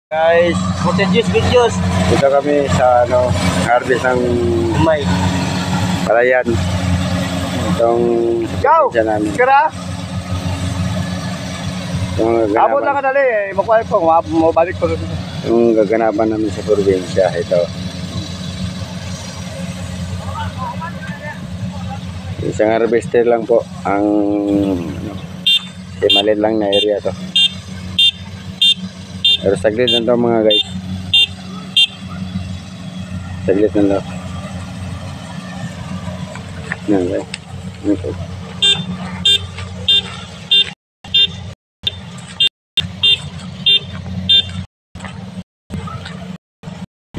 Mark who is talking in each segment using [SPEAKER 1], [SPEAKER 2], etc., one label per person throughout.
[SPEAKER 1] Guys, videos. Dito kami sa harvest ng
[SPEAKER 2] Umay.
[SPEAKER 1] palayan. Itong probinsya namin.
[SPEAKER 2] Kira?
[SPEAKER 1] Yung
[SPEAKER 2] Abot lang
[SPEAKER 1] gaganapan,
[SPEAKER 2] ka dali eh. Makuha ko. Mabalik ko.
[SPEAKER 1] yung gaganapan namin sa probinsya. Ito. Isang harvester lang po ang maliit lang na area to. Pero saglit lang to mga guys. Saglit lang to. Yan guys. Ito.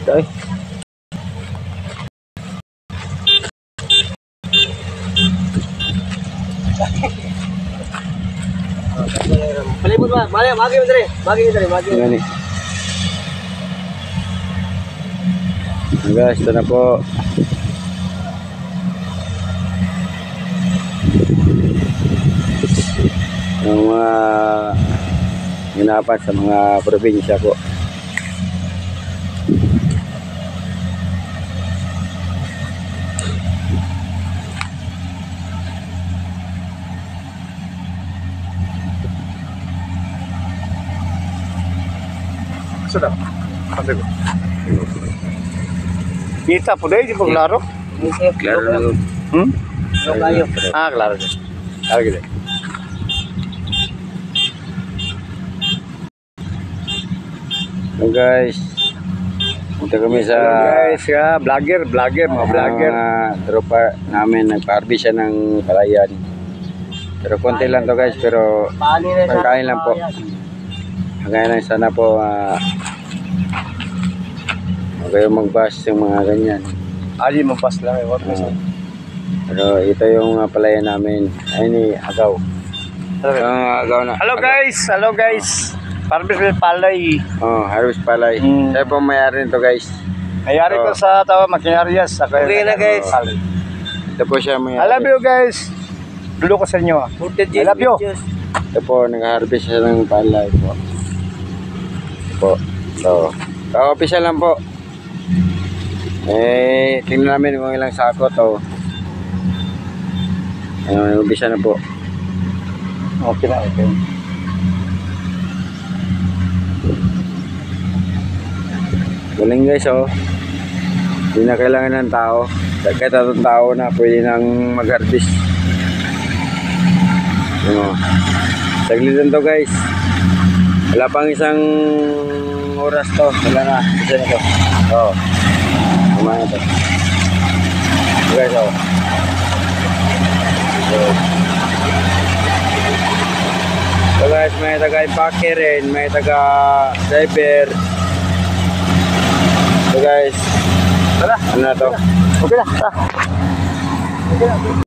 [SPEAKER 1] Ito eh.
[SPEAKER 2] Palibot ba? Magi mo dali.
[SPEAKER 1] Yan eh. Guys, ito na po. Yung mga ginapan sa mga probinsya po.
[SPEAKER 2] Sudah. Kita po dahil, di ba klaro?
[SPEAKER 1] Klaro na po.
[SPEAKER 2] Klaro.
[SPEAKER 1] Klaro gitu. So guys, ito kami sa
[SPEAKER 2] Vlogger, mga vlogger.
[SPEAKER 1] tropa namin, nagpa-harvest siya ng palayan. Pero konti lang to guys, pero pagkain lang po. Pagkain lang sana po huwag kayong mag-bash yung mga ganyan.
[SPEAKER 2] Ali, mampas lang eh.
[SPEAKER 1] Pero ito yung palayan namin. Ayun ni agaw. Agaw na.
[SPEAKER 2] Hello guys. Harvest with palay.
[SPEAKER 1] Harvest palay. Tayo po mayari nito guys.
[SPEAKER 2] Mayari ko sa Maquinarias. Okay na guys.
[SPEAKER 1] Ito po siya mayari.
[SPEAKER 2] I love you guys. Dulo ko sa inyo. I love you.
[SPEAKER 1] Ito po, nag-harvest siya ng palay po. Po. So, ka-official lang po. Tingnan namin kung ilang sako to. Ayun, nag-umpisa na po.
[SPEAKER 2] Okay na, okay.
[SPEAKER 1] Galing guys, oh. Hindi na kailangan ng tao. Kahit atong tao na pwede nang mag-harvest. Saglit lang to guys. Wala pang isang oras to. Wala na. Isa na to. Kumain na to. Guys, oh. So guys, may taga-impake rin. May taga-driver. So guys,
[SPEAKER 2] Tara.
[SPEAKER 1] ano na to?
[SPEAKER 2] Okay na.